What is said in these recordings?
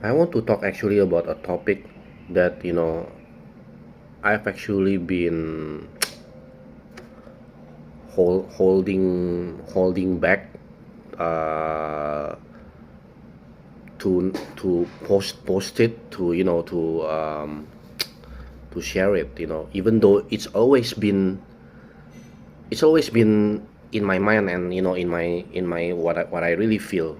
I want to talk actually about a topic that I've actually been holding back uh, to post it to share it. Even though it's always been in my mind, and in my what I really feel.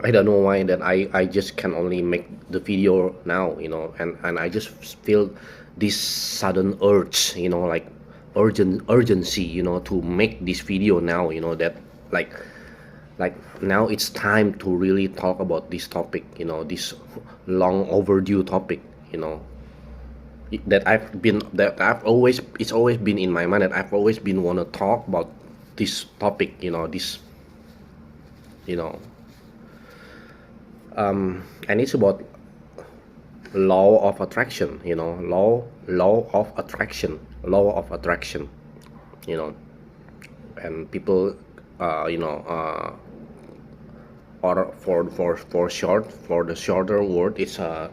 I don't know why that I just can only make the video now, and I just feel this sudden urge, like urgency, to make this video now, that like like now it's time to really talk about this topic, this long overdue topic, you know, that it's always been in my mind, that I've always been want to talk about this topic, this, you know, and it's about law of attraction, law of attraction, you know, and people, you know, or for short, for the shorter word, it's LOA,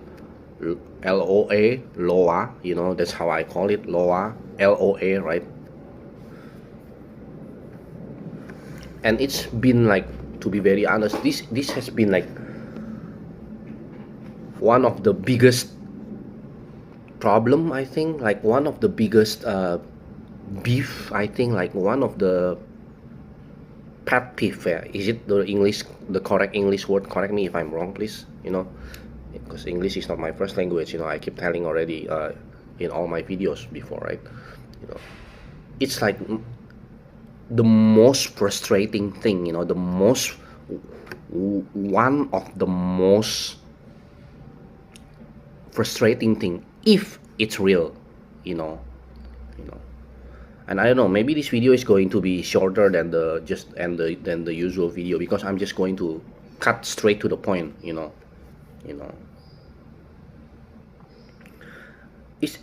LOA, that's how I call it, LOA, LOA, right? And it's been like, to be very honest, this has been like one of the biggest problem, I think, like one of the biggest beef, I think, like one of the pet peeve. Is it the correct English word? Correct me if I'm wrong, please. Because English is not my first language. I keep telling already, in all my videos before, right? You know, it's like the most frustrating thing. One of the most frustrating thing, if it's real, you know, you know. And I don't know, maybe this video is going to be shorter than the usual video, because I'm just going to cut straight to the point. You know, it's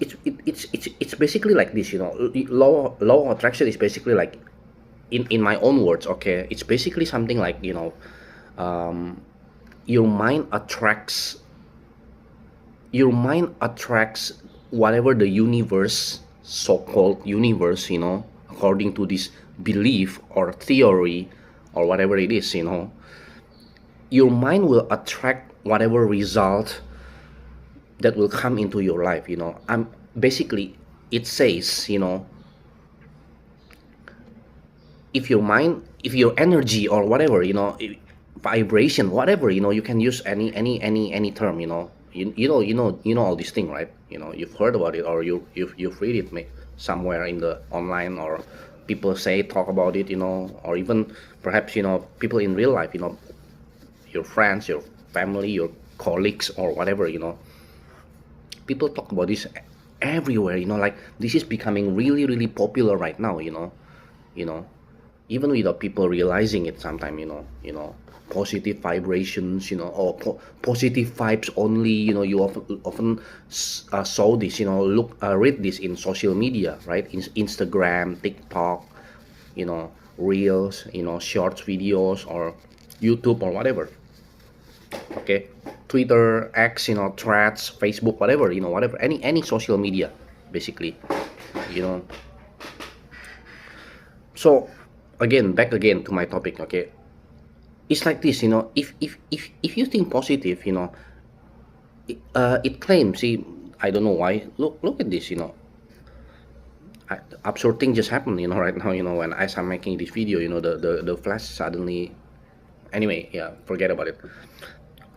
basically like this. Law of attraction is basically like, in my own words, okay, it's basically something like, um, your mind attracts your mind attracts whatever the universe, so-called universe, according to this belief or theory, or whatever it is, your mind will attract whatever result that will come into your life. I'm basically, it says, if your energy or whatever, vibration, whatever, you can use any term. You know all these things, right? You've heard about it, or you've read it, somewhere in the online, or people talk about it, or even perhaps, people in real life, your friends, your family, your colleagues, or whatever. People talk about this everywhere. Like, this is becoming really, really popular right now. You know even without people realizing it sometimes. Positive vibrations, or positive vibes only. You often saw this, read this in social media, right? Instagram, TikTok, reels, short videos, or YouTube, or whatever. Okay, Twitter, X, Threads, Facebook, whatever, whatever, any social media, basically. you know so again, back again to my topic. Okay, it's like this. If you think positive, it claims. See, I don't know why. Look at this. Absurd thing just happened. Right now. When as I'm making this video, the flash suddenly. Anyway, yeah, forget about it.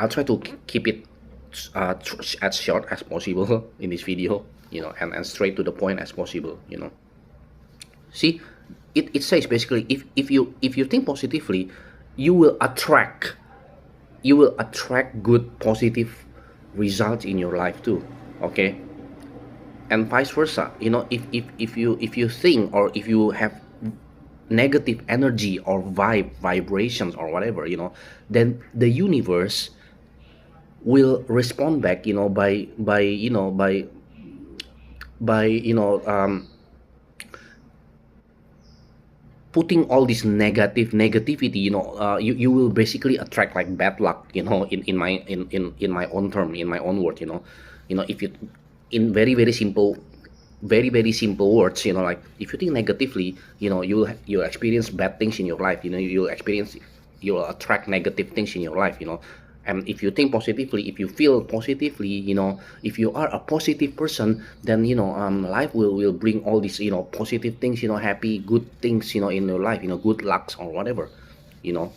I'll try to keep it as short as possible in this video. And straight to the point as possible. See, it says basically, if you think positively, you will attract good, positive results in your life too. Okay, and vice versa. If you think, or if you have negative energy or vibrations, or whatever, then the universe will respond back, by putting all this negativity, you will basically attract like bad luck, in my own term, in my own word, if you, in very simple, very simple words, like if you think negatively, you'll experience bad things in your life, you'll attract negative things in your life, and if you think positively, if you feel positively, if you are a positive person, then life will bring all these, positive things, happy good things, in your life, good lucks or whatever, you know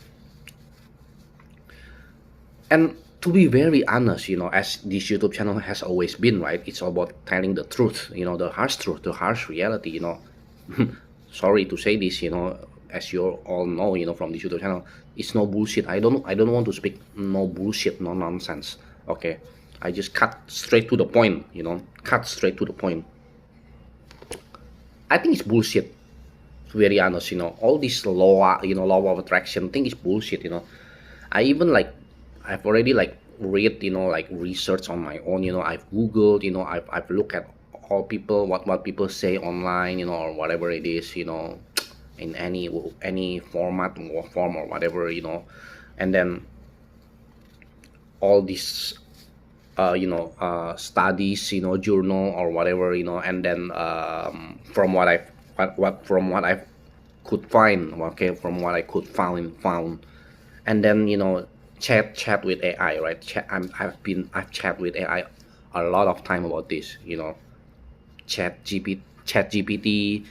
and to be very honest, as this YouTube channel has always been, right, it's all about telling the truth, the harsh truth, the harsh reality, sorry to say this, as you all know, from this YouTube channel, it's no bullshit. I don't want to speak no bullshit, no nonsense. Okay, I just cut straight to the point. Cut straight to the point. I think it's bullshit. To be very honest, all this law, law of attraction thing is bullshit. I even like, I've already like read, like research on my own. I've Googled, I've looked at all people, what people say online, or whatever it is, in any format or form or whatever, and then all these studies, journal or whatever, and then from what I could find, okay, from what I could found, and then chat with AI, right? I've chat with AI a lot of time about this, chat GPT,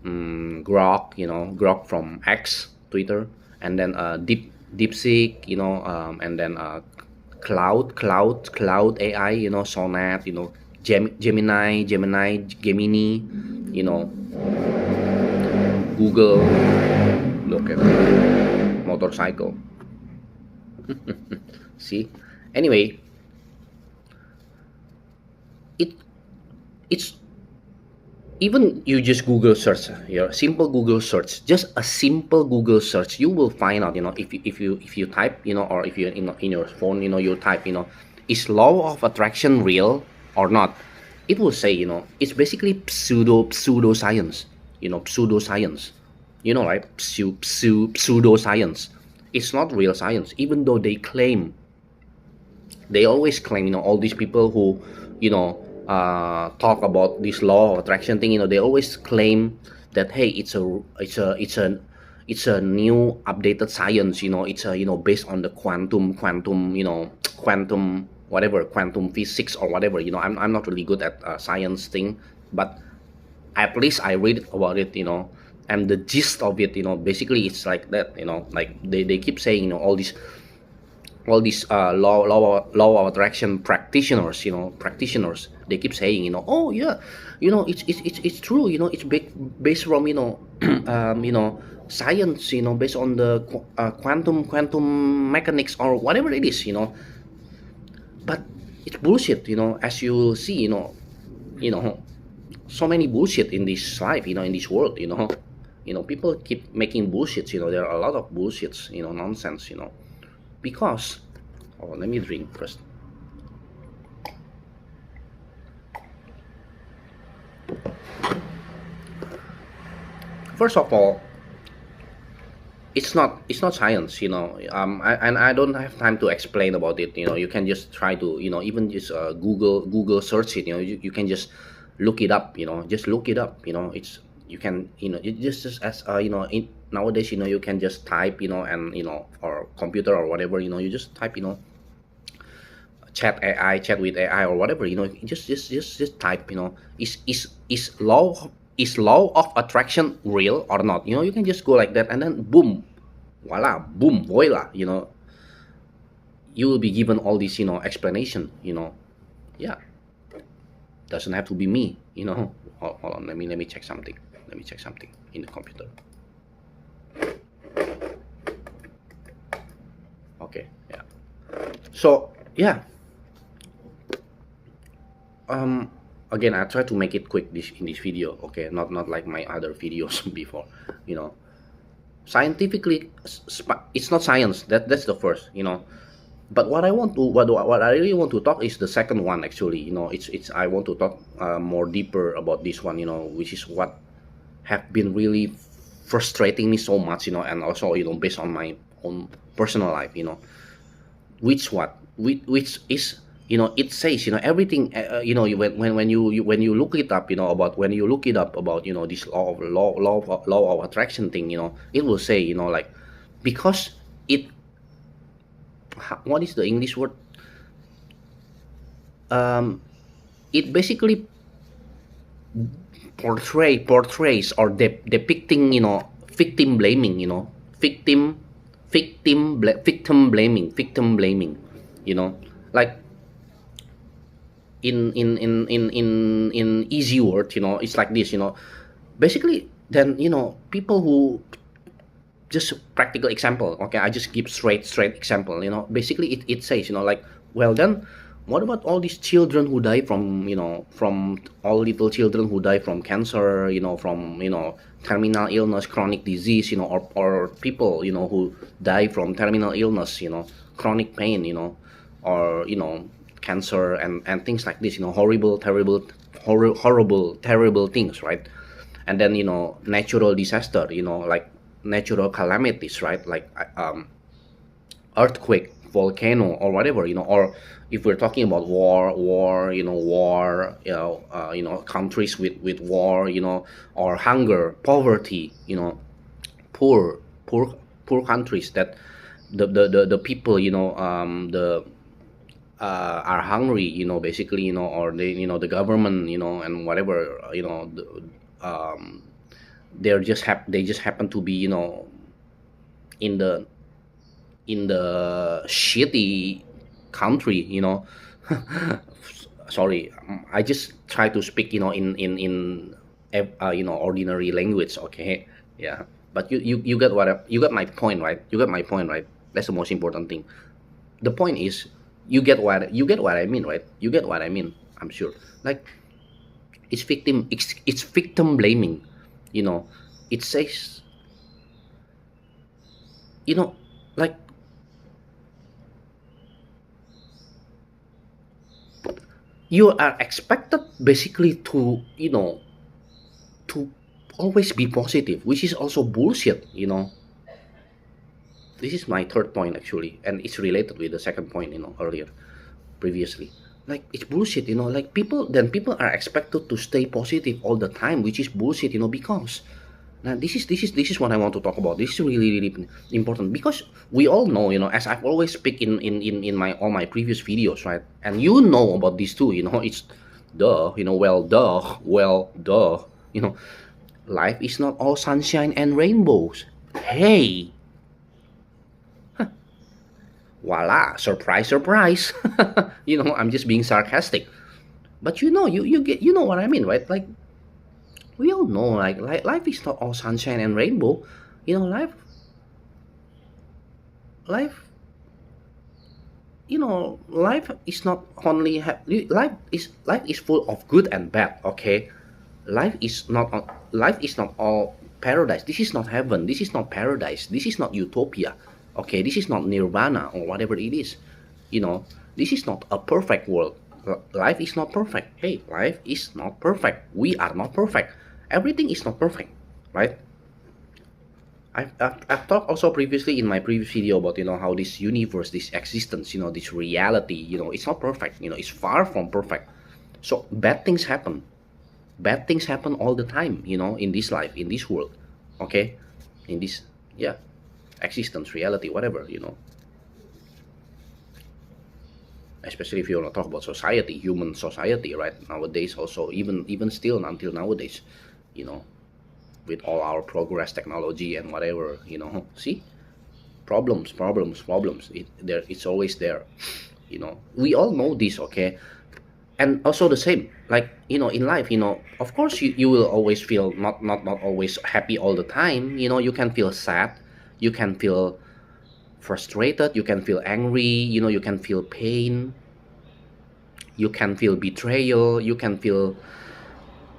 Grok, Grok from X, Twitter, and then DeepSeek, and then Cloud AI, Sonnet, Gemini, Google. Look at that motorcycle. See, anyway, it it's even you just Google search, simple Google search, just a simple Google search, you will find out, if you type, or if you in your phone, you type, is law of attraction real or not, it will say, it's basically pseudoscience, pseudoscience, right, pseudoscience. It's not real science, even though they always claim, all these people who, talk about this law of attraction thing, they always claim that, hey, it's a new updated science, it's a, based on the quantum whatever, quantum physics or whatever, I'm not really good at science thing, but at least I read about it, and the gist of it, basically it's like that, like they keep saying, all these law of attraction practitioners, they keep saying, oh yeah, it's true, it's based from, science, based on the quantum mechanics or whatever it is, but it's bullshit, as you see, so many bullshit in this life, in this world, people keep making bullshits, there are a lot of bullshits, nonsense, because, oh, let me drink first. First of all, it's not science, and I don't have time to explain about it, you can just try to, even just Google search it, you can just look it up, just look it up, it's, you can, it just as nowadays, you can just type, and or computer or whatever, you just type, chat with AI or whatever, just type, is law of attraction real or not, you can just go like that, and then boom, voila, boom, voila, you will be given all this, explanation, yeah, doesn't have to be me, hold on, let me check something, in the computer. Okay, yeah, so yeah, again, I try to make it quick in this video, okay, not like my other videos before, scientifically, it's not science, that's the first, but what I really want to talk is the second one, actually, it's I want to talk more deeper about this one, which is what have been really frustrating me so much, and also, based on my own personal life, which is, it says, everything, when you look it up, about when you look it up about, this law of attraction thing, it will say, like, because it, what is the English word, um it basically portrays or depicting, victim blaming, victim blaming, you know like, in easy words, it's like this, basically. Then, people who, just practical example, okay, I just give straight example, basically, it says, like, well, then what about all these children who die from, from all little children who die from cancer, from, terminal illness, chronic disease, or people, who die from terminal illness, chronic pain, or, cancer, and things like this, horrible, terrible, horrible, terrible things, right? And then, natural disaster, like natural calamities, right? Like, earthquake, volcano, or whatever, or if we're talking about war, countries with war, or hunger, poverty, poor, poor countries, that the people, the are hungry, basically, or they, the government, and whatever, they just happen to be, in the shitty country, sorry, I just try to speak, ordinary language, okay. Yeah, but you get you get my point, right? You get my point, right? That's the most important thing. The point is, you get what I mean, right? You get what I mean, I'm sure. Like, it's victim blaming, you know it says, you know like, you are expected, basically, to, to always be positive, which is also bullshit. This is my third point, actually, and it's related with the second point, earlier, previously. Like, it's bullshit, like, people are expected to stay positive all the time, which is bullshit, because now, this is what I want to talk about. This is really, really important, because we all know, as I've always speak in my all my previous videos, right? And you know about this too, it's duh, duh, life is not all sunshine and rainbows. Hey, voila, surprise, surprise. I'm just being sarcastic, but you get, what I mean, right? Like, we all know, like, life is not all sunshine and rainbow. Life life is not only life is full of good and bad, okay. Life is not all paradise. This is not heaven, this is not paradise, this is not utopia, okay. This is not nirvana, or whatever it is. you know this is not a perfect world. Life is not perfect. Hey, life is not perfect. We are not perfect. Everything is not perfect, right? I've talked also previously in my previous video about, how this universe, this existence, this reality, it's not perfect. It's far from perfect. So bad things happen. Bad things happen all the time. In this life, in this world, okay, in this, yeah, existence, reality, whatever. Especially if you want to talk about society, human society, right? Nowadays, also, even still until nowadays, you know with all our progress, technology, and whatever, see, problems, it's always there. We all know this, okay. And also the same, like, in life, of course, you will always feel not always happy all the time. You can feel sad, you can feel frustrated, you can feel angry, you can feel pain, you can feel betrayal, you can feel,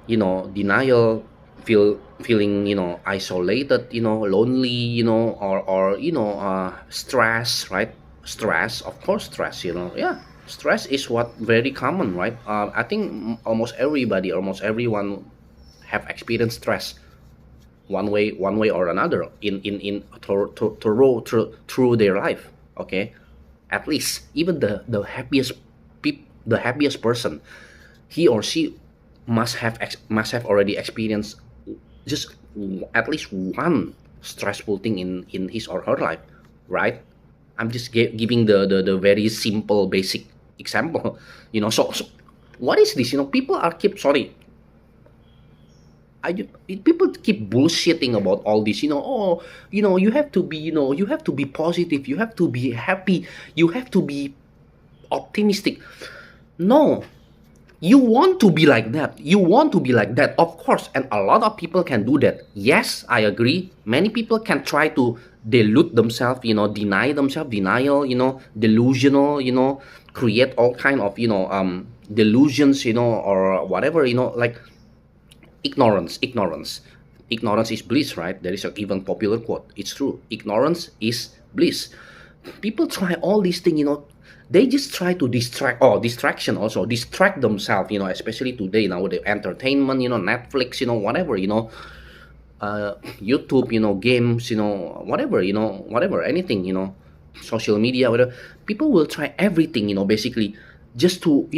denial, feeling, isolated, lonely, or stress, right? Stress, of course, stress, yeah, stress is what very common, right? I think almost everybody, almost everyone have experienced stress, one way or another in through their life. Okay, at least even the happiest the happiest person, he or she must have already experienced just at least one stressful thing in his or her life, right? I'm just giving the very simple basic example. So what is this? People are keep sorry. People keep bullshitting about all this. Oh, you have to be, you have to be positive. You have to be happy. You have to be optimistic. No, you want to be like that. You want to be like that, of course, and a lot of people can do that. Yes, I agree. Many people can try to delude themselves, deny themselves, denial, delusional, create all kind of, delusions, or whatever, like ignorance is bliss, right? There is a even popular quote. It's true, ignorance is bliss. People try all these things, they just try to distraction also distract themselves, especially today, now with the entertainment, Netflix, whatever, YouTube, games, whatever, whatever, anything, social media, whatever. People will try everything, basically just to,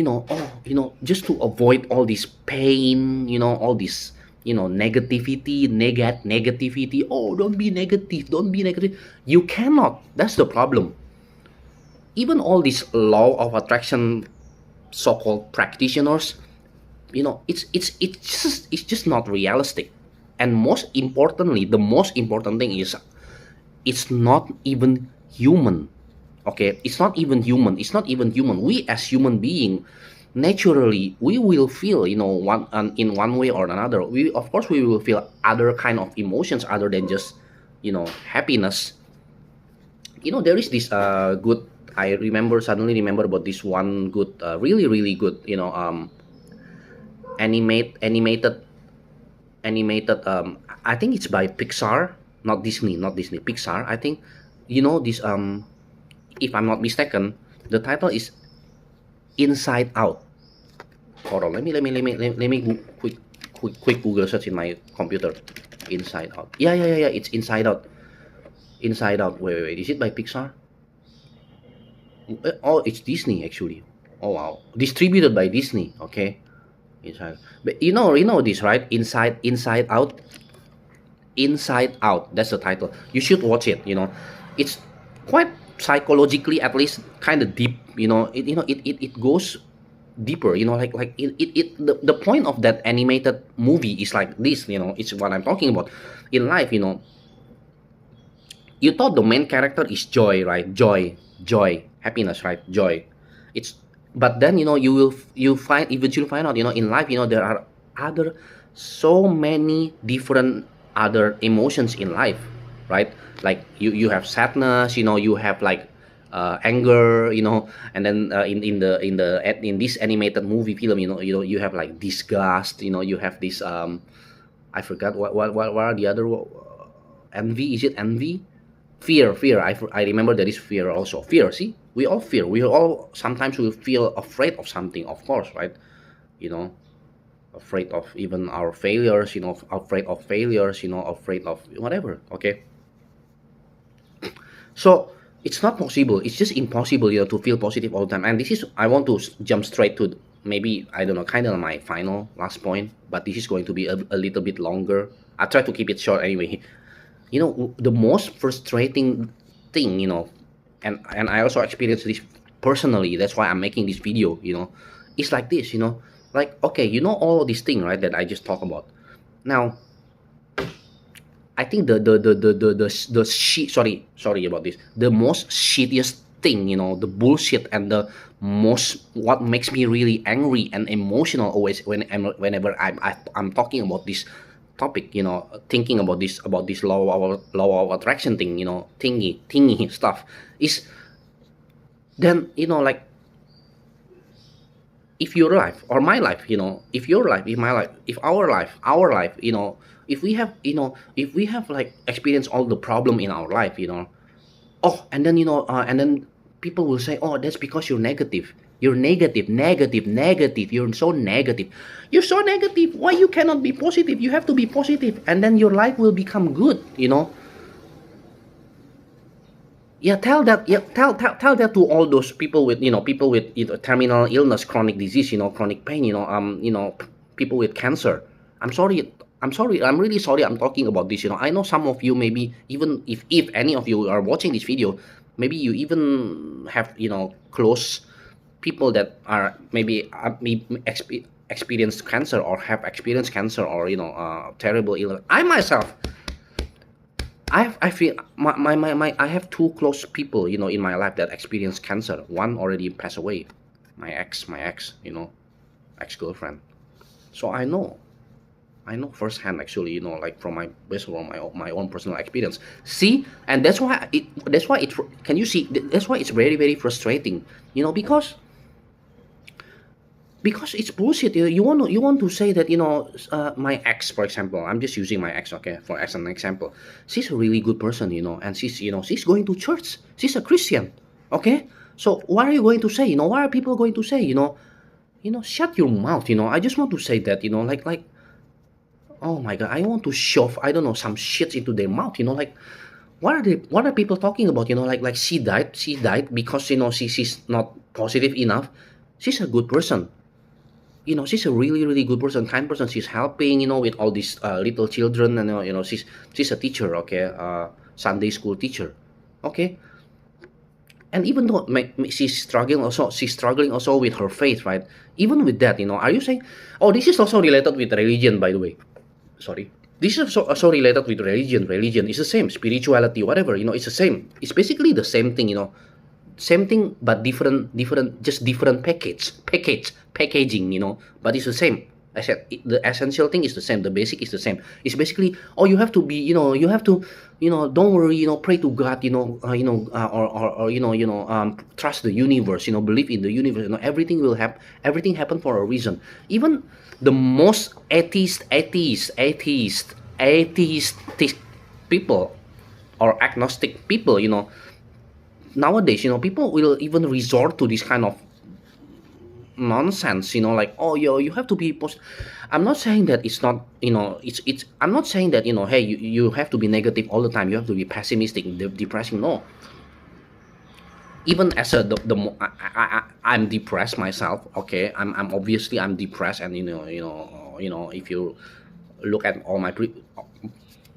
just to avoid all this pain, all this, negativity. Oh, don't be negative, don't be negative. You cannot. That's the problem. Even all these law of attraction so-called practitioners, it's just not realistic. And most importantly, the most important thing is it's not even human. Okay, it's not even human. It's not even human. We as human being, naturally, we will feel, one in one way or another. We, of course, we will feel other kind of emotions other than just, happiness. There is this good. I suddenly remember about this one good, really really good, animated. I think it's by Pixar, not Disney, Pixar. I think, this, if I'm not mistaken, the title is Inside Out. Hold on, let me quick Google search in my computer. Inside Out. Yeah. It's Inside Out. Inside Out. Wait. Is it by Pixar? Oh, it's Disney actually. Oh wow, distributed by Disney. Okay, Inside. But you know this, right? Inside Out. Inside Out. That's the title. You should watch it. It's quite psychologically, at least, kind of deep. It goes deeper. The point of that animated movie is like this. It's what I'm talking about. In life, you thought the main character is joy, right? Joy, happiness, right? Joy. It's But then, you find eventually find out, in life, there are other, so many different other emotions in life, right? Like you have sadness, you have like anger, and then in this animated movie film, you have like disgust, you have this, I forgot what are the other envy, is it envy? Fear. I remember there is fear also. Fear. See, we all fear. We all sometimes we feel afraid of something. Of course, right? You know, afraid of even our failures. Afraid of failures. Afraid of whatever. Okay. So it's not possible. It's just impossible, to feel positive all the time. And this is, I want to jump straight to, maybe, I don't know, kind of my final last point. But this is going to be a little bit longer. I try to keep it short anyway. The most frustrating thing, and I also experienced this personally. That's why I'm making this video. It's like this. Like, okay, all of these things, right, that I just talked about. Now, I think the shit. Sorry about this. The most shittiest thing, the bullshit, and the most, what makes me really angry and emotional always whenever I'm talking about this topic, thinking about this law of attraction thing, thingy stuff, is then, like, if your life or my life, if your life, if my life, if our life, if we have like experienced all the problem in our life, oh, and then, and then people will say, oh, that's because you're negative. You're negative, negative, negative. You're so negative. You're so negative. Why you cannot be positive? You have to be positive, and then your life will become good. Yeah, tell that. Yeah, tell that to all those people with people with terminal illness, chronic disease, chronic pain. People with cancer. I'm sorry. I'm sorry. I'm really sorry. I'm talking about this. I know some of you, maybe even if any of you are watching this video, maybe you even have close people that are maybe experienced cancer or have experienced cancer, or terrible illness. I myself, I feel I have two close people in my life that experienced cancer. One already passed away, my ex ex-girlfriend. So I know firsthand, actually, like from my based on my own personal experience. See, and that's why it can you see, that's why it's very, very frustrating, because it's bullshit. You want to say that my ex, for example. I'm just using my ex, okay, for as an example. She's a really good person, and she's going to church. She's a Christian, okay. So what are you going to say? What are people going to say? Shut your mouth. I just want to say that, like, oh my god, I want to shove, I don't know, some shit into their mouth. Like, what are people talking about? Like she died because she's not positive enough. She's a good person. She's a really, really good person, kind person. She's helping, with all these little children, and she's a teacher, okay, Sunday school teacher, okay. And even though she's struggling also with her faith, right? Even with that, are you saying, oh, this is also related with religion, by the way? Sorry. This is also related with religion is the same, spirituality, whatever, it's the same. It's basically the same thing, same thing, but different, just different packaging, but it's the same. I said the essential thing is the same, the basic is the same. It's basically, oh, you have to be, you have to, don't worry, pray to God, or trust the universe, believe in the universe. Everything will happen, everything happen for a reason. Even the most atheistic people, or agnostic people, nowadays, people will even resort to this kind of nonsense, like, oh, you have to be I'm not saying that it's not, it's I'm not saying that, hey, you have to be negative all the time, you have to be pessimistic, depressing. No. Even as I'm depressed myself, okay. I'm obviously I'm depressed, and if you look at all my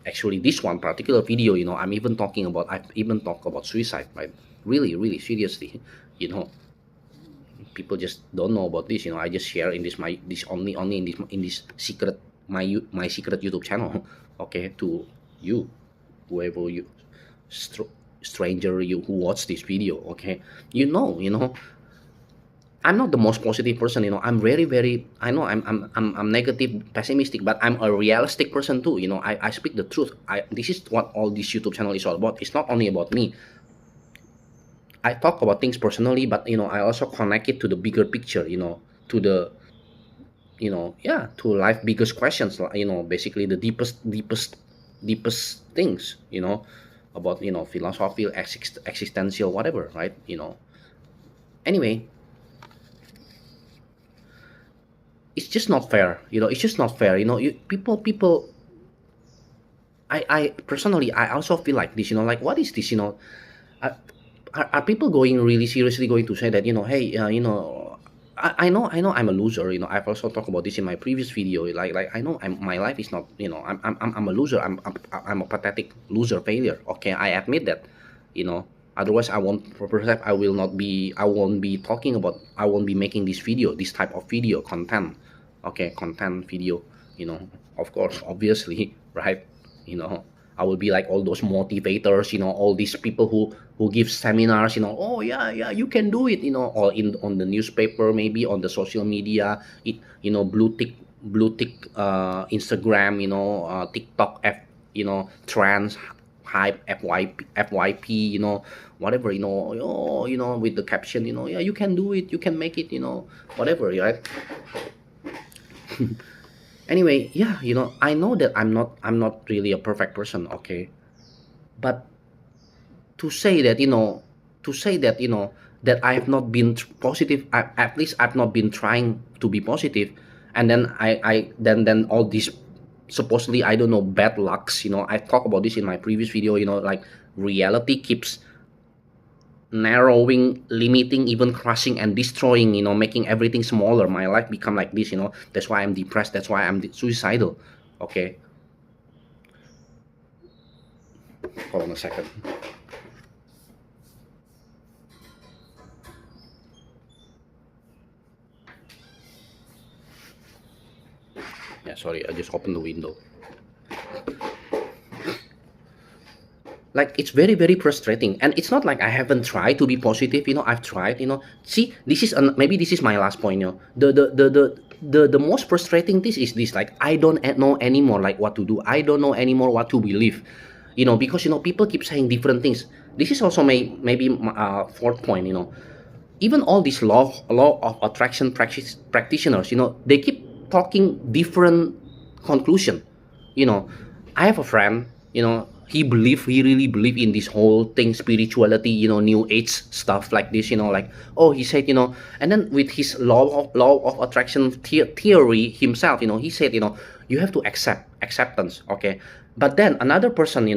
actually this one particular video, I've even talked about suicide, right? Really, really seriously. you know People just don't know about this. I just share in this only in this secret, my secret YouTube channel, okay, to you, whoever you, stranger, you who watch this video, okay. I'm not the most positive person. I'm very, very. I know I'm negative, pessimistic, but I'm a realistic person too. I speak the truth. This is what all this YouTube channel is all about. It's not only about me. I talk about things personally, but I also connect it to the bigger picture. To the yeah, to life biggest questions. Basically the deepest things. About philosophy, existential, whatever, right? Anyway, it's just not fair. It's just not fair. People. I personally, I also feel like this. Like, what is this? Are, are people going really seriously going to say that, hey, I know I'm a loser. I've also talked about this in my previous video. Like I know my life is not. I'm a loser. I'm a pathetic loser, failure. Okay, I admit that. Otherwise, I won't be talking about. I won't be making this video, this type of video content. Okay, content video. Of course, obviously, right? I will be like all those motivators, all these people who give seminars, oh yeah, yeah, you can do it, or on the newspaper, maybe on the social media, blue tick, Instagram, TikTok, trans hype, FYP, whatever, oh, with the caption, yeah, you can do it, you can make it, whatever, right? Anyway, yeah, I know that I'm not really a perfect person, okay. But to say that, that I have not been positive. At least I've not been trying to be positive, and then then all these supposedly, I don't know, bad lucks. I talk about this in my previous video. Like reality keeps narrowing, limiting, even crushing and destroying. Making everything smaller. My life become like this. That's why I'm depressed. That's why I'm suicidal. Okay, hold on a second. Yeah, sorry, I just opened the window. Like it's very very frustrating, and it's not like I haven't tried to be positive. I've tried. See, this is maybe this is my last point. The most frustrating thing is this, like I don't know anymore like what to do. I don't know anymore what to believe. Because people keep saying different things. This is also maybe fourth point. Even all these law of attraction practitioners, they keep talking different conclusion. you know I have a friend. He really believe in this whole thing, spirituality, new age stuff like this. Like, oh, he said, and then with his law of attraction theory himself, he said, you have to acceptance. Okay, but then another person,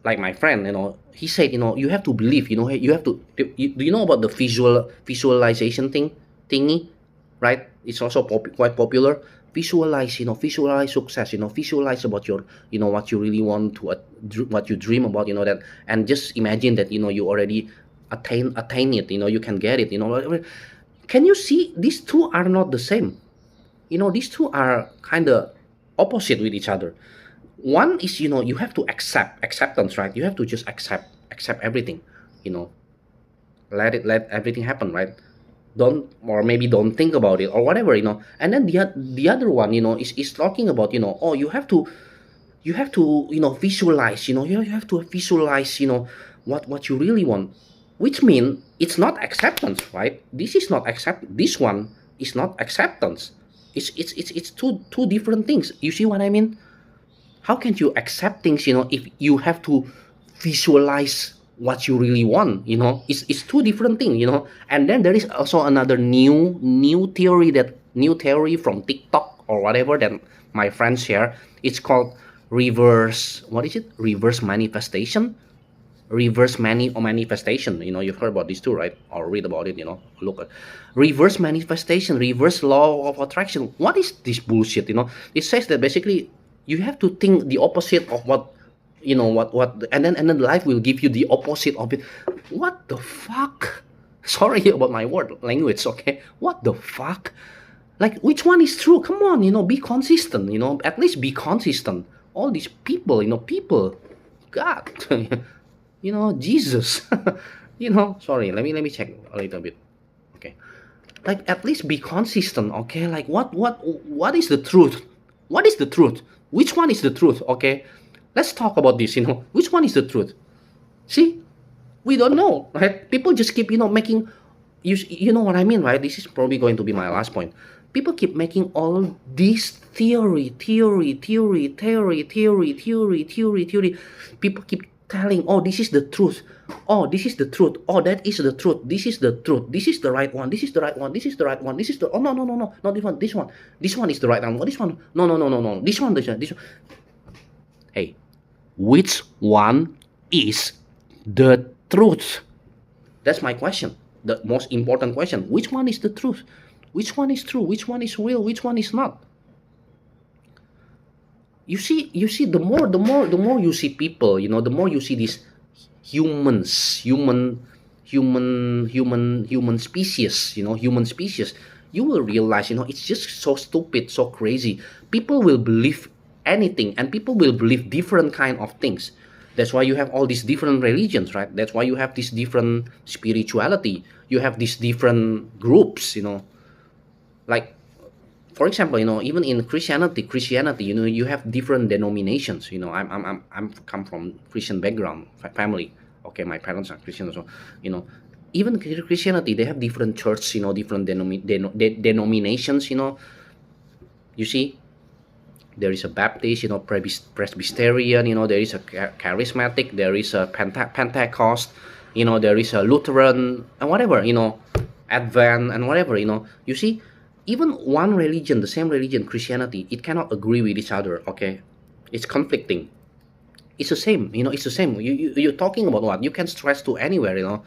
like my friend, he said, you have to believe. You have to. Do you know about the visualization thingy, right? It's also quite popular. Visualize, visualize success. Visualize about your, what you really want to, what you dream about. That, and just imagine that, you already attain it. You can get it. Can you see these two are not the same? These two are kind of opposite with each other. One is, you have to acceptance, right? You have to just accept everything. you know let everything happen, right? Don't, or maybe don't think about it or whatever. And then the other one, is talking about, oh, you have to visualize. You have to visualize, what you really want, which mean it's not acceptance, right? This is not accept This one is not acceptance. It's two different things. You see what I mean? How can you accept things, if you have to visualize what you really want? It's two different things. And then there is also another new theory from TikTok or whatever that my friends share. It's called reverse, what is it, reverse manifestation. Manifestation. You've heard about this too, right? Or read about it. Look at reverse manifestation, reverse law of attraction. What is this bullshit? It says that basically you have to think the opposite of what, and then life will give you the opposite of it. What the fuck? Sorry about my word language. Okay, what the fuck? Like, which one is true? Come on, be consistent. At least be consistent. All these people, God. Jesus. Sorry, let me check a little bit. Okay, like, at least be consistent. Okay, like, what is the truth? What is the truth? Which one is the truth? Okay, let's talk about this. Which one is the truth? See, we don't know, right? People just keep making, you know what I mean, right? This is probably going to be my last point. People keep making all this theory. People keep telling, oh, this is the truth. Oh, this is the truth. Oh, that is the truth. This is the truth. This is the right one. This is the right one. This is the right one. This is the, oh, no, not this one. This one. This one is the right one. This one. No. This one. Hey, which one is the truth? That's my question. The most important question. Which one is the truth? Which one is true? Which one is real? Which one is not? You see, the more you see people, the more you see these human species, human species, you will realize, it's just so stupid, so crazy. People will believe anything, and people will believe different kind of things. That's why you have all these different religions, right? That's why you have this different spirituality. You have these different groups. Like, for example, even in Christianity, you have different denominations. I'm come from Christian background, family. Okay, my parents are Christian, so even Christianity, they have different church, different denominations. You see, there is a Baptist, Presbyterian, there is a charismatic, there is a Pentecost, There is a Lutheran and whatever, Advent and whatever, you see, even one religion, the same religion, Christianity, it cannot agree with each other. Okay, it's conflicting. It's the same, it's the same. You're talking about what you can stress to anywhere,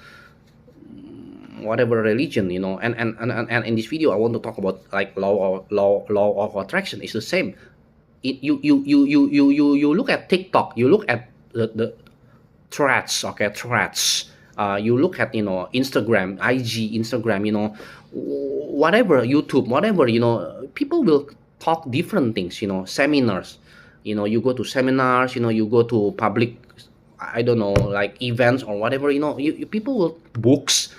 whatever religion, and in this video I want to talk about like law of attraction. It's the same. You look at TikTok, you look at the threads, okay, threads. You look at Instagram, IG, Instagram, whatever, YouTube, whatever, people will talk different things, seminars, you go to seminars, you go to public, I don't know, like events or whatever, people will books,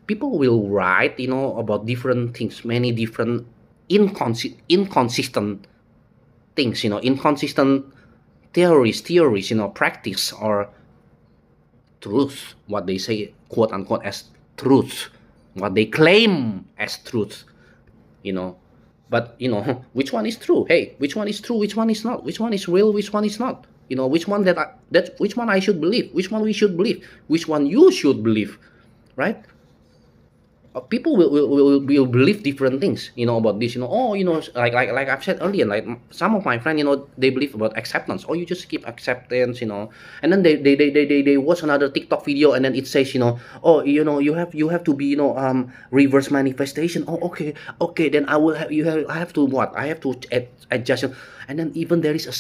people will write, about different things, many different inconsistent things, inconsistent theories, practice or truth, what they say, quote unquote, as truth, what they claim as truth, you know. But which one is true? Hey, which one is true? Which one is not? Which one is real? Which one is not? Which one which one I should believe? Which one we should believe? Which one you should believe? Right? People will believe different things about this, oh, like I've said earlier, like some of my friends, they believe about acceptance. Oh, you just keep acceptance, and then they watch another TikTok video, and then it says, oh, you have to be, reverse manifestation. Oh, okay, then I have to what, I have to adjust. And then even there is this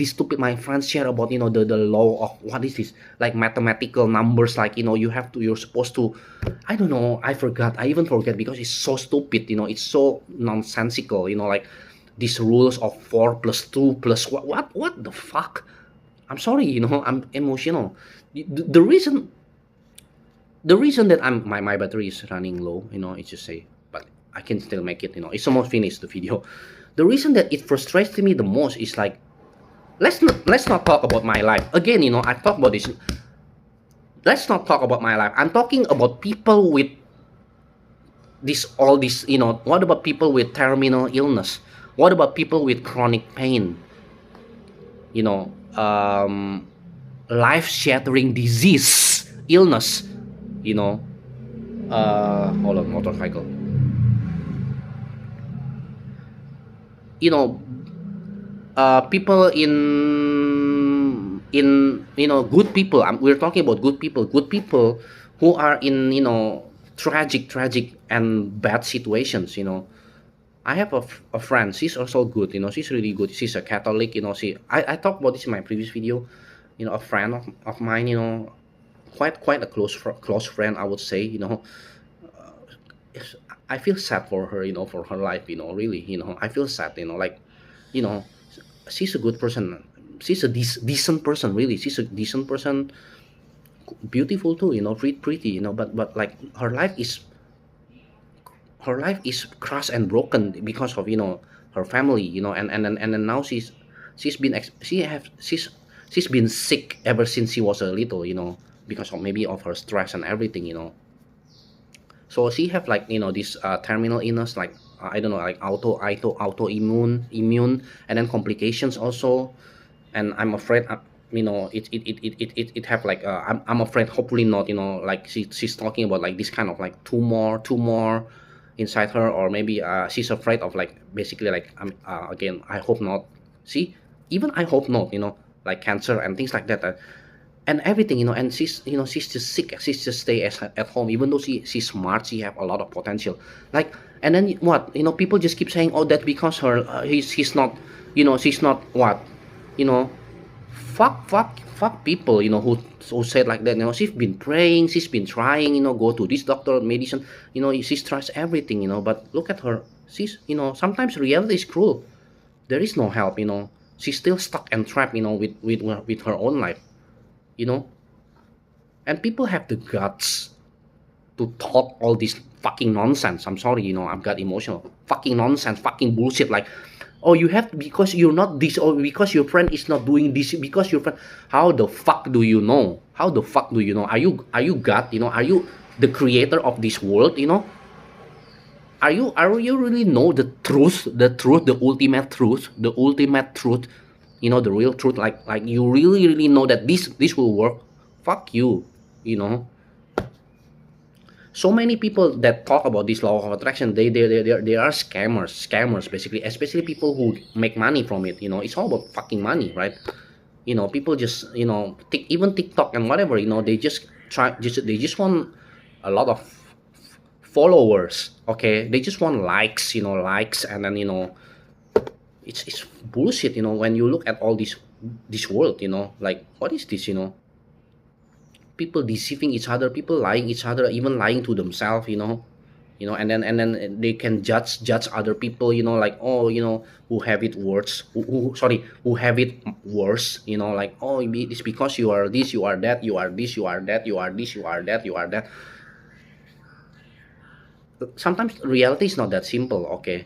stupid my friends share about, the law of, what is this, like mathematical numbers, like, you're supposed to, I don't know, I even forget, because it's so stupid, it's so nonsensical, like these rules of 4 plus 2 plus what the fuck. I'm sorry, I'm emotional. The reason that my battery is running low, it's just say, but I can still make it, it's almost finished the video. The reason that it frustrates me the most is like, let's not talk about my life again. I talk about this. Let's not talk about my life. I'm talking about people with all this. What about people with terminal illness? What about people with chronic pain? Life-shattering disease, illness. Hold on, motorcycle. People in good people. We're talking about good people who are in tragic and bad situations. I have a friend. She's also good. She's really good. She's a Catholic. I talked about this in my previous video. A friend of mine. Quite a close friend, I would say. I feel sad for her, for her life, really, I feel sad, like, you know, she's a good person. She's a decent person, really. She's a decent person, beautiful too, pretty, but like her life is crushed and broken because of, her family, and then now she's been sick ever since she was a little, because of maybe of her stress and everything, so she have like this terminal illness, like I don't know, like autoimmune, and then complications also. And I'm afraid, it have like I'm afraid, hopefully not, like she's talking about like this kind of like tumor inside her, or maybe she's afraid of, like, basically, like, again, I hope not. See, even I hope not, like cancer and things like that, and everything, and she's just sick. She's just stay at home, even though she's smart. She have a lot of potential, like. And then what, people just keep saying, oh, that because her he's not, she's not what, you know fuck people, who said like that. She's been praying, she's been trying, go to this doctor, medicine, she's tries everything, but look at her. She's, sometimes reality is cruel. There is no help. She's still stuck and trapped, with her own life, you know and people have the guts to talk all this fucking nonsense. I'm sorry, I've got emotional. Fucking nonsense, fucking bullshit. Like, oh, you have, because you're not this, or because your friend is not doing this, because your friend. How the fuck do you know? How the fuck do you know? Are you God? Are you the creator of this world? Are you really know the truth, the ultimate truth, the real truth? Like you really know that this will work? Fuck you. you know. So many people that talk about this law of attraction, they are scammers basically, especially people who make money from it. It's all about fucking money, right? People just, even TikTok and whatever, they just want a lot of followers. Okay, they just want likes, likes, and then it's bullshit. When you look at all this world, like, what is this? People deceiving each other, people lying each other, even lying to themselves. And then they can judge other people. Like, oh, who have it worse, who have it worse. Like, oh, it's because you are this, you are that, you are this, you are that, you are this, you are that, you are that. Sometimes reality is not that simple. Okay,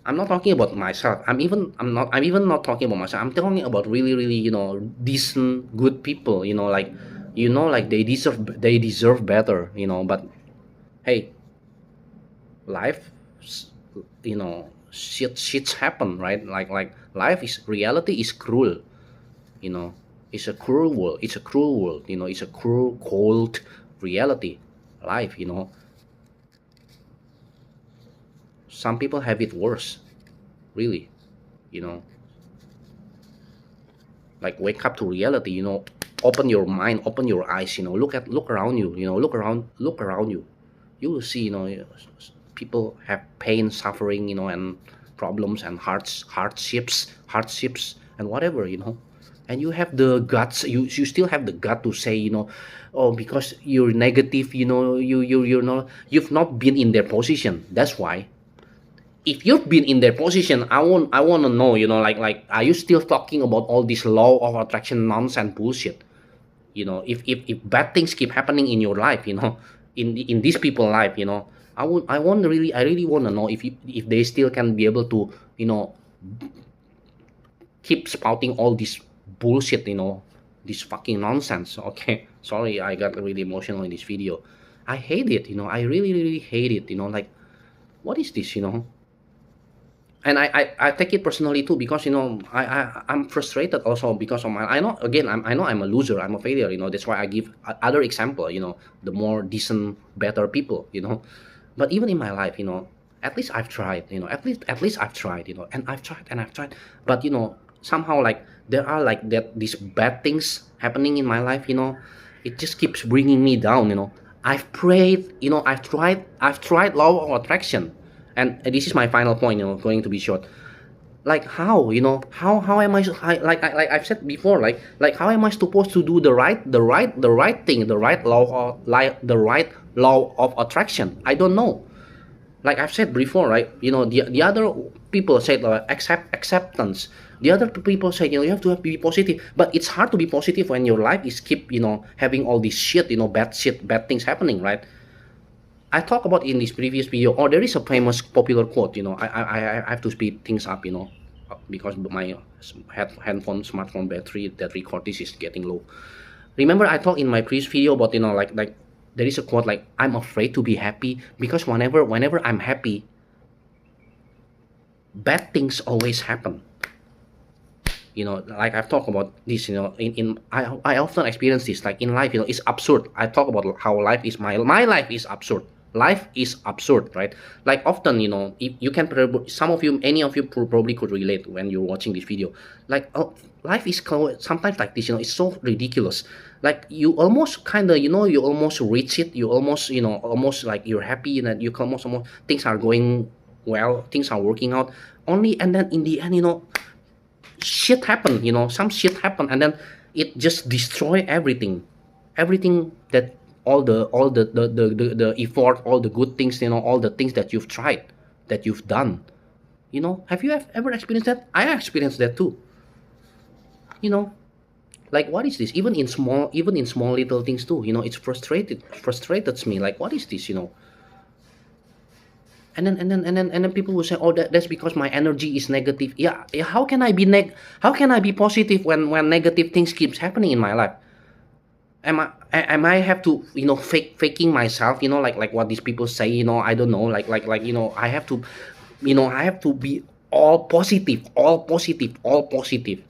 I'm not talking about myself. I'm even not talking about myself. I'm talking about really, really, decent, good people. Like they deserve better. But hey, life, shits happen, right? Like life is reality is cruel. You know, it's a cruel world. It's a cruel world. It's a cruel, cold reality. Life. Some people have it worse. Really. You know, like, wake up to reality. Open your mind, open your eyes. Look around you. Look around you. You will see. People have pain, suffering, and problems and hardships and whatever. And you have the guts. You still have the gut to say, oh, because you're negative. You've not been in their position. That's why. If you've been in their position, I want to know, like, are you still talking about all this law of attraction nonsense bullshit? If bad things keep happening in your life, in these people life, I really want to know if they still can be able to, keep spouting all this bullshit, this fucking nonsense. Okay, sorry, I got really emotional in this video. I hate it. I really, really hate it. Like, what is this? And I take it personally too, because I'm frustrated also because of my, I know I'm a loser, I'm a failure. That's why I give other example. The more decent, better people. But even in my life, at least I've tried. At least I've tried. And I've tried and I've tried. But somehow, like, there are like that these bad things happening in my life. It just keeps bringing me down. I've prayed. I've tried law of attraction. And this is my final point, going to be short. Like, how, how am like I've said before, like how am I supposed to do the right thing, the right law of attraction? I don't know. Like I've said before, right? The other people said, acceptance. The other people say, you have to be positive, but it's hard to be positive when your life is keep, having all this shit, bad things happening, right? I talked about in this previous video. Or there is a famous popular quote. I have to speed things up. Because my handphone smartphone battery that record this is getting low. Remember, I talked in my previous video about, like there is a quote like, I'm afraid to be happy because whenever I'm happy, bad things always happen. Like I've talked about this. I often experience this, like in life. It's absurd. I talk about how life is my life is absurd. Life is absurd, right? Like often, if you can, some of you, any of you probably could relate when you're watching this video. Like, life is sometimes like this. It's so ridiculous. Like, you almost kind of, you almost reach it. You almost, almost like you're happy, and you almost things are going well, things are working out. Only, and then in the end, shit happen. Some shit happen, and then it just destroy everything that, all the effort, all the good things, all the things that you've tried, that you've done. Have you ever experienced that? I experienced that too. you know like, what is this? Even in small little things too. It's frustrated me, like, what is this? And then people will say, oh, that's because my energy is negative. Yeah, how can I be positive when negative things keeps happening in my life? Am I have to, faking myself, like what these people say? I don't know, like I have to be all positive, all positive, all positive.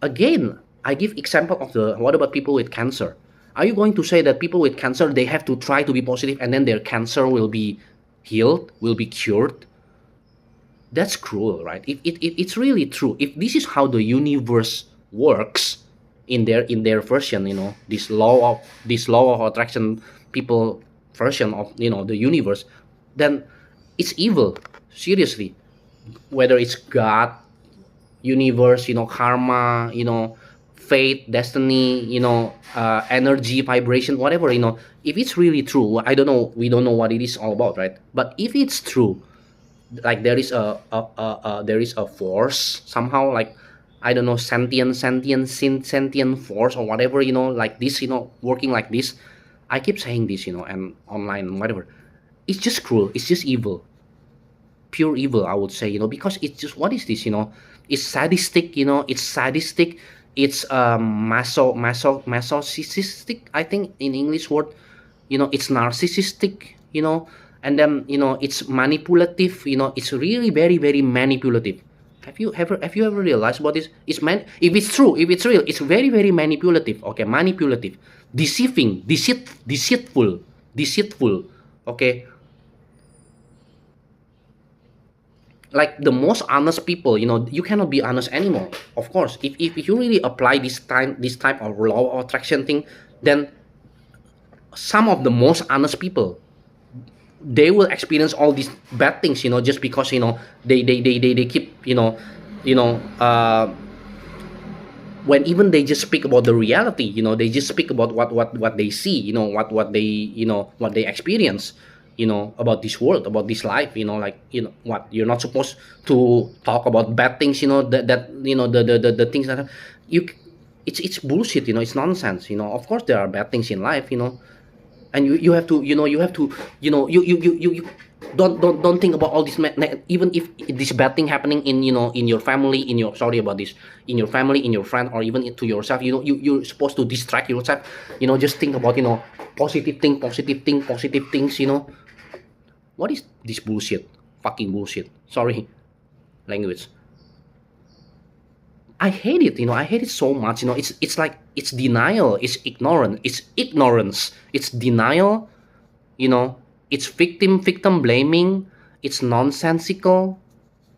Again, I give example of the, what about people with cancer? Are you going to say that people with cancer, they have to try to be positive and then their cancer will be healed, will be cured? That's cruel, right? It's really true. If this is how the universe works in their version, this law of attraction people version of the universe, then it's evil. Seriously, whether it's God, universe, karma, fate, destiny, energy, vibration, whatever, if it's really true, I don't know, we don't know what it is all about, right? But if it's true, like there is there is a force somehow, like I don't know, sentient force or whatever, like this, working like this. I keep saying this, and online, whatever. It's just cruel. It's just evil, pure evil, I would say, because it's just, what is this, it's sadistic, it's sadistic, it's masochistic, I think in English word, it's narcissistic, and then it's manipulative, it's really very very manipulative. Have you ever realized what is if it's true, if it's real, it's very very manipulative, okay? Manipulative, deceiving, deceitful, okay? Like the most honest people, you cannot be honest anymore, of course. If you really apply this type of law of attraction thing, then some of the most honest people, they will experience all these bad things, just because they keep you know when even they just speak about the reality, they just speak about what they see, what they experience, about this world, about this life, like, what you're not supposed to talk about bad things, that the things that you it's bullshit, it's nonsense, of course there are bad things in life, and you have to, you have to, you don't think about all this, even if this bad thing happening in, in your family, in your, sorry about this, in your family, in your friend, or even to yourself, you're supposed to distract yourself, just think about, positive things, what is this bullshit, fucking bullshit, sorry, language. I hate it, I hate it so much, it's like, it's denial, it's ignorance, it's denial, it's victim blaming, it's nonsensical,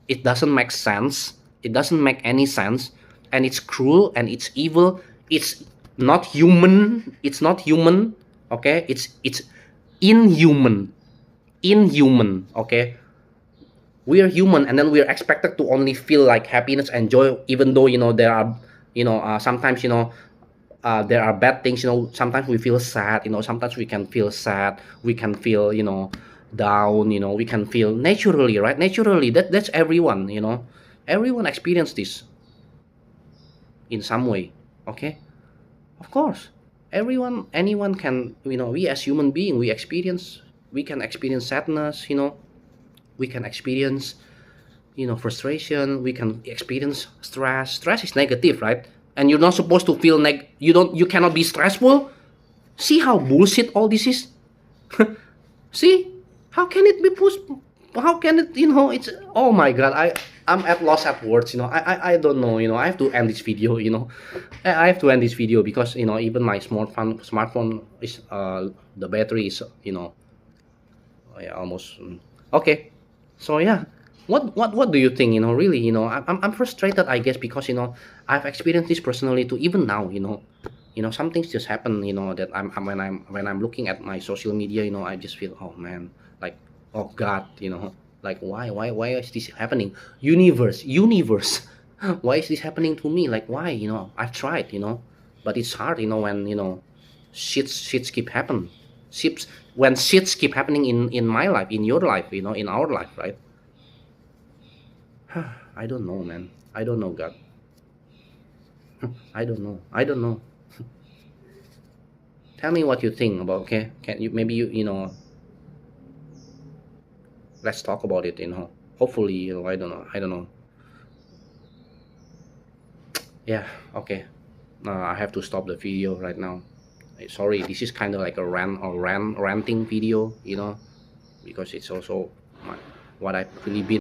it doesn't make sense, it doesn't make any sense, and it's cruel and it's evil, it's not human, okay? It's inhuman, okay? We are human, and then we are expected to only feel like happiness and joy, even though there are, sometimes, there are bad things, sometimes we feel sad, sometimes we can feel sad, we can feel, down, we can feel naturally, right? Naturally, that's everyone, everyone experience this in some way, okay? Of course, anyone can, we as human being, we can experience sadness, we can experience, frustration, we can experience stress is negative, right? And you're not supposed to feel you cannot be stressful. See how bullshit all this is. See, how can it be how can it, it's, oh my god, I'm at loss at words, I don't know, I have to end this video, I have to end this video, because even my smartphone is, the battery is, yeah, almost, okay. So yeah, what do you think, really, I'm frustrated, I guess, because I've experienced this personally too, even now, some things just happen, that when I'm looking at my social media, I just feel, oh man, like, oh god, like, why is this happening? Universe, why is this happening to me? Like, why? I've tried, but it's hard, when shits keep happening. When shits keep happening in my life, in your life, in our life, right? I don't know, man. I don't know, God. I don't know. Tell me what you think about, okay? Can you, maybe let's talk about it, hopefully, I don't know. Yeah, okay. I have to stop the video right now. Sorry, this is kind of like a ranting video, because it's also what I've really been